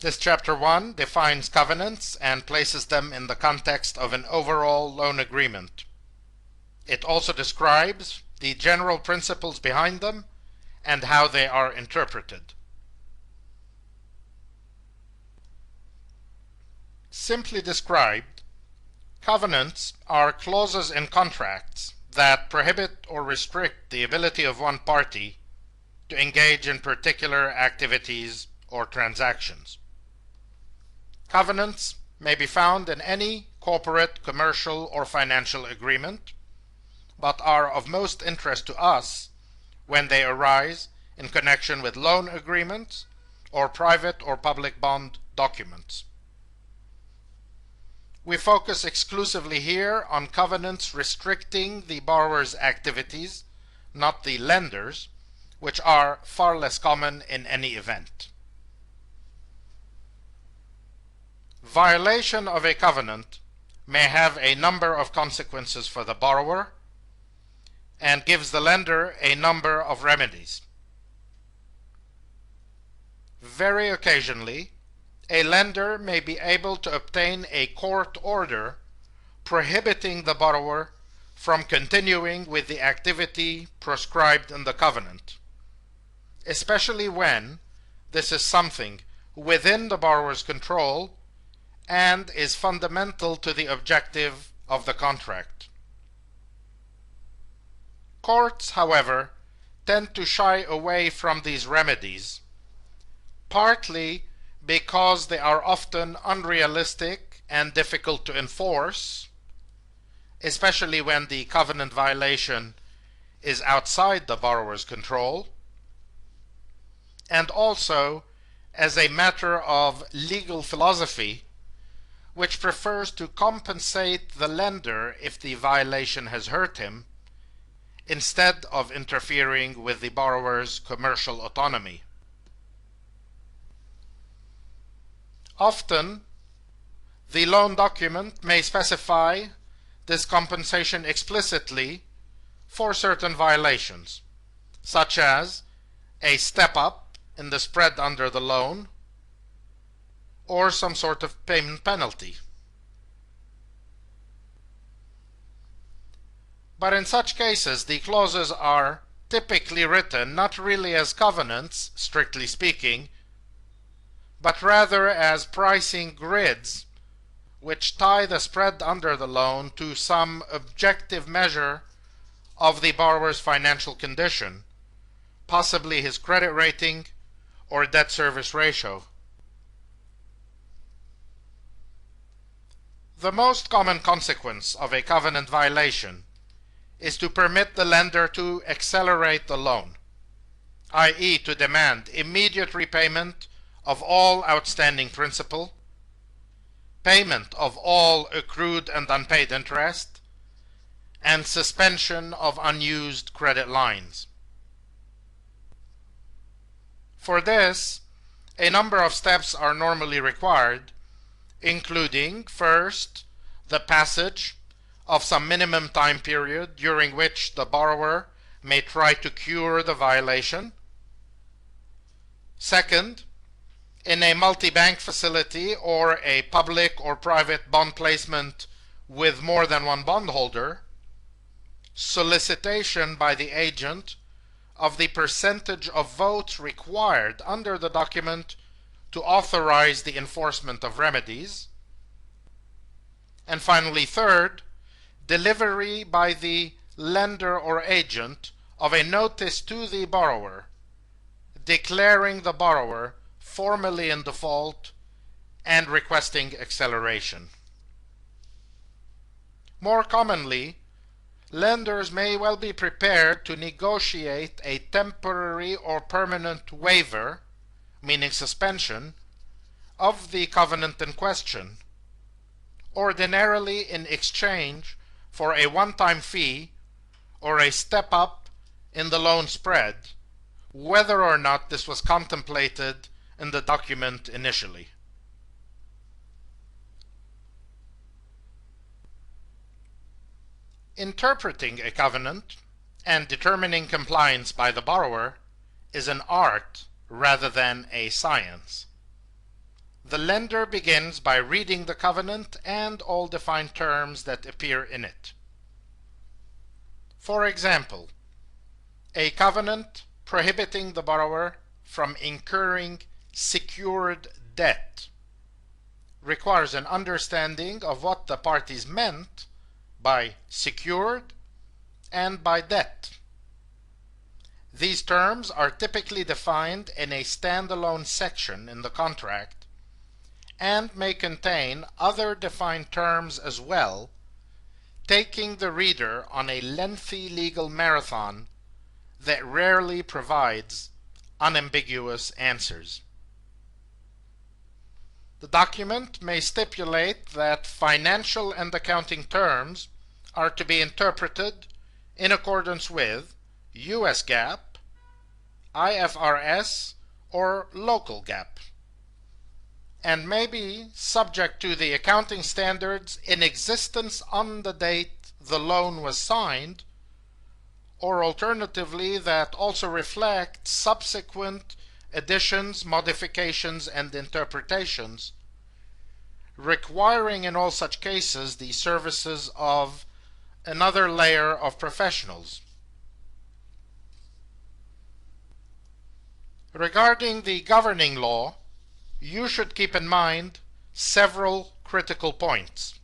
This Chapter 1 defines covenants and places them in the context of an overall loan agreement. It also describes the general principles behind them and how they are interpreted. Simply described, covenants are clauses in contracts that prohibit or restrict the ability of one party to engage in particular activities or transactions. Covenants may be found in any corporate, commercial, or financial agreement, but are of most interest to us when they arise in connection with loan agreements or private or public bond documents. We focus exclusively here on covenants restricting the borrower's activities, not the lender's, which are far less common in any event. Violation of a covenant may have a number of consequences for the borrower and gives the lender a number of remedies. Very occasionally, a lender may be able to obtain a court order prohibiting the borrower from continuing with the activity prescribed in the covenant, especially when this is something within the borrower's control and is fundamental to the objective of the contract. Courts, however, tend to shy away from these remedies, partly because they are often unrealistic and difficult to enforce, especially when the covenant violation is outside the borrower's control, and also as a matter of legal philosophy, which prefers to compensate the lender if the violation has hurt him, instead of interfering with the borrower's commercial autonomy. Often, the loan document may specify this compensation explicitly for certain violations, such as a step-up in the spread under the loan, or some sort of payment penalty. But in such cases, the clauses are typically written not really as covenants, strictly speaking, but rather as pricing grids which tie the spread under the loan to some objective measure of the borrower's financial condition, possibly his credit rating or debt service ratio. The most common consequence of a covenant violation is to permit the lender to accelerate the loan, i.e., to demand immediate repayment of all outstanding principal, payment of all accrued and unpaid interest, and suspension of unused credit lines. For this, a number of steps are normally required, including, first, the passage of some minimum time period during which the borrower may try to cure the violation. Second, in a multi-bank facility or a public or private bond placement with more than one bondholder, solicitation by the agent of the percentage of votes required under the document to authorize the enforcement of remedies. And finally, third, delivery by the lender or agent of a notice to the borrower declaring the borrower formally in default and requesting acceleration. More commonly, lenders may well be prepared to negotiate a temporary or permanent waiver, meaning suspension, of the covenant in question, ordinarily in exchange for a one-time fee or a step-up in the loan spread, whether or not this was contemplated in the document initially. Interpreting a covenant and determining compliance by the borrower is an art rather than a science. the lender begins by reading the covenant and all defined terms that appear in it. For example, a covenant prohibiting the borrower from incurring secured debt requires an understanding of what the parties meant by secured and by debt. These terms are typically defined in a standalone section in the contract and may contain other defined terms as well, taking the reader on a lengthy legal marathon that rarely provides unambiguous answers. The document may stipulate that financial and accounting terms are to be interpreted in accordance with US GAAP, IFRS, or local GAAP, and may be subject to the accounting standards in existence on the date the loan was signed, or alternatively that also reflect subsequent additions, modifications, and interpretations, requiring in all such cases the services of another layer of professionals. Regarding the governing law, you should keep in mind several critical points.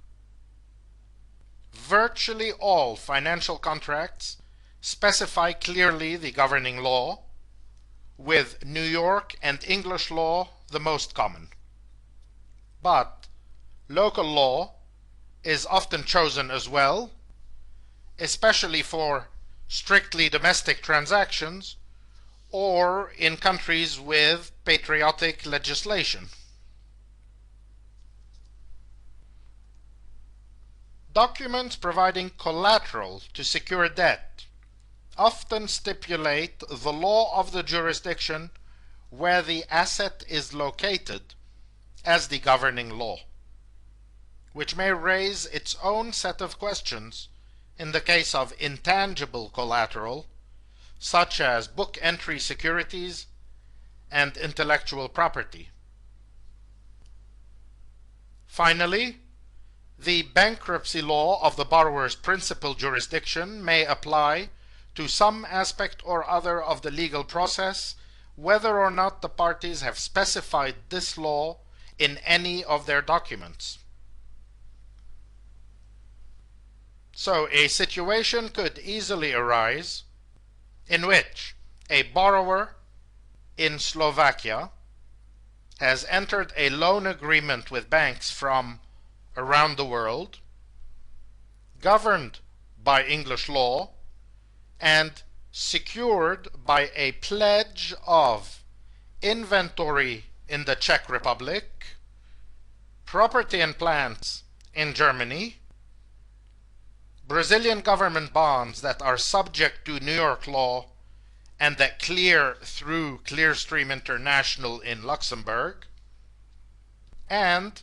Virtually all financial contracts specify clearly the governing law, with New York and English law the most common. But local law is often chosen as well, especially for strictly domestic transactions or in countries with patriotic legislation. Documents providing collateral to secure debt often stipulate the law of the jurisdiction where the asset is located as the governing law, which may raise its own set of questions in the case of intangible collateral, such as book entry securities and intellectual property. Finally, the bankruptcy law of the borrower's principal jurisdiction may apply to some aspect or other of the legal process, whether or not the parties have specified this law in any of their documents. So a situation could easily arise in which a borrower in Slovakia has entered a loan agreement with banks from around the world, governed by English law, and secured by a pledge of inventory in the Czech Republic, property and plants in Germany, Brazilian government bonds that are subject to New York law and that clear through Clearstream International in Luxembourg, and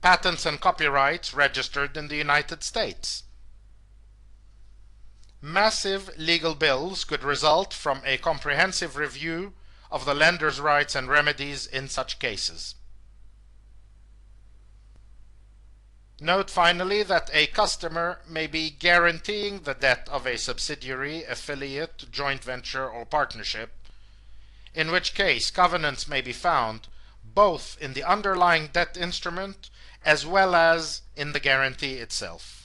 patents and copyrights registered in the United States. Massive legal bills could result from a comprehensive review of the lender's rights and remedies in such cases. Note finally that a customer may be guaranteeing the debt of a subsidiary, affiliate, joint venture, or partnership, in which case covenants may be found both in the underlying debt instrument as well as in the guarantee itself.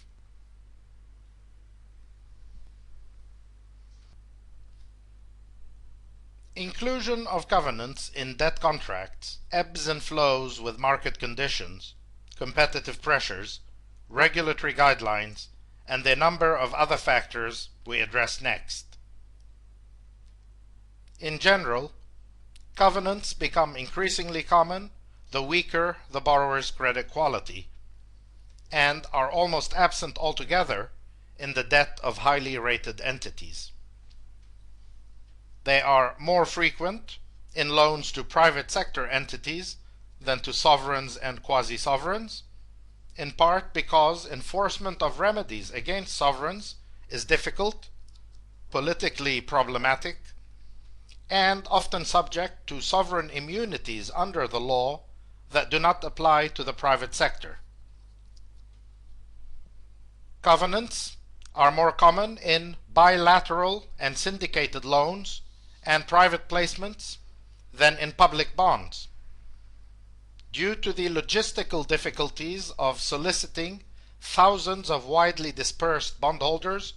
Inclusion of covenants in debt contracts ebbs and flows with market conditions, competitive pressures, regulatory guidelines, and a number of other factors we address next. In general, covenants become increasingly common the weaker the borrower's credit quality, and are almost absent altogether in the debt of highly rated entities. They are more frequent in loans to private sector entities than to sovereigns and quasi-sovereigns, in part because enforcement of remedies against sovereigns is difficult, politically problematic, and often subject to sovereign immunities under the law that do not apply to the private sector. Covenants are more common in bilateral and syndicated loans and private placements than in public bonds, due to the logistical difficulties of soliciting thousands of widely dispersed bondholders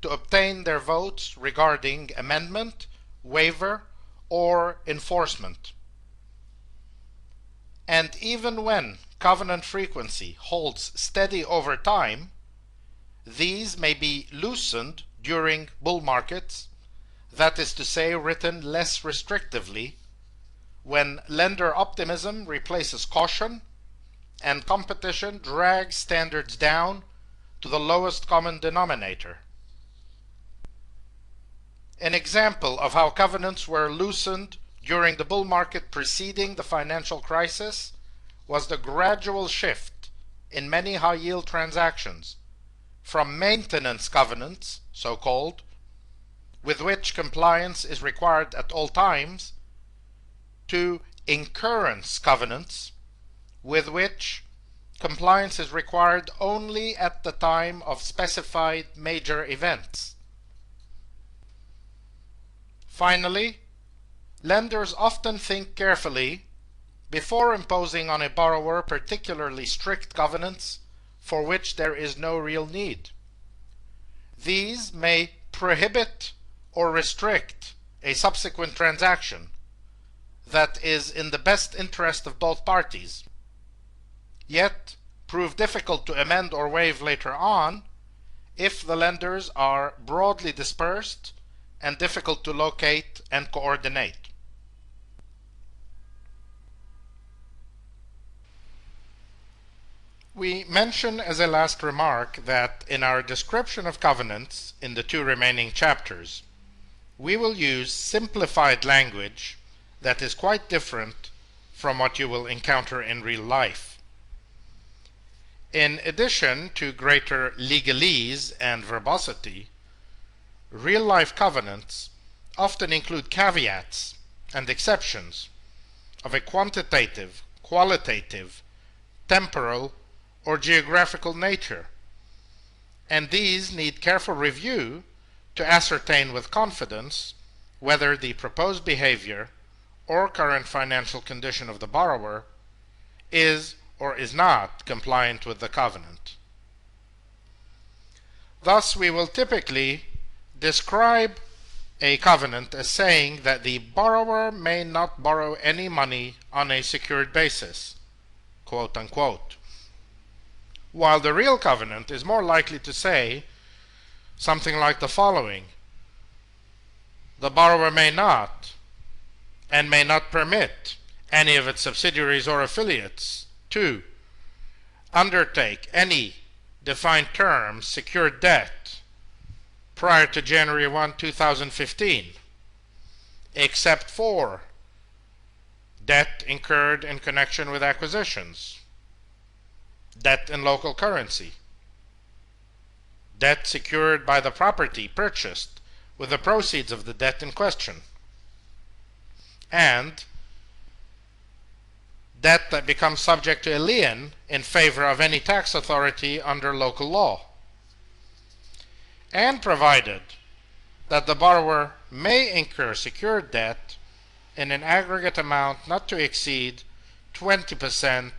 to obtain their votes regarding amendment, waiver, or enforcement. And even when covenant frequency holds steady over time, these may be loosened during bull markets, that is to say, written less restrictively, when lender optimism replaces caution and competition drags standards down to the lowest common denominator. An example of how covenants were loosened during the bull market preceding the financial crisis was the gradual shift in many high-yield transactions from maintenance covenants, so-called, with which compliance is required at all times, to incurrence covenants, with which compliance is required only at the time of specified major events. Finally, lenders often think carefully before imposing on a borrower particularly strict covenants for which there is no real need. These may prohibit or restrict a subsequent transaction that is in the best interest of both parties, yet prove difficult to amend or waive later on if the lenders are broadly dispersed and difficult to locate and coordinate. We mention as a last remark that in our description of covenants in the 2 remaining chapters, we will use simplified language that is quite different from what you will encounter in real life. In addition to greater legalese and verbosity, real-life covenants often include caveats and exceptions of a quantitative, qualitative, temporal, or geographical nature, and these need careful review to ascertain with confidence whether the proposed behavior or current financial condition of the borrower is or is not compliant with the covenant. Thus, we will typically describe a covenant as saying that the borrower may not borrow any money on a secured basis, quote unquote, while the real covenant is more likely to say something like the following: the borrower may not and may not permit any of its subsidiaries or affiliates to undertake any defined term secured debt prior to January 1, 2015, except for debt incurred in connection with acquisitions, debt in local currency, debt secured by the property purchased with the proceeds of the debt in question, and debt that becomes subject to a lien in favor of any tax authority under local law, and provided that the borrower may incur secured debt in an aggregate amount not to exceed 20%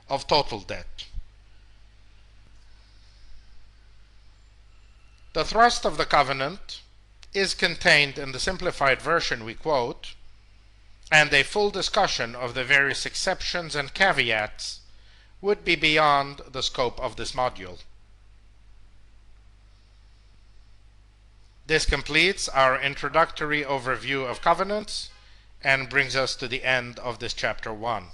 of total debt. The thrust of the covenant is contained in the simplified version we quote, and a full discussion of the various exceptions and caveats would be beyond the scope of this module. This completes our introductory overview of covenants and brings us to the end of this chapter 1.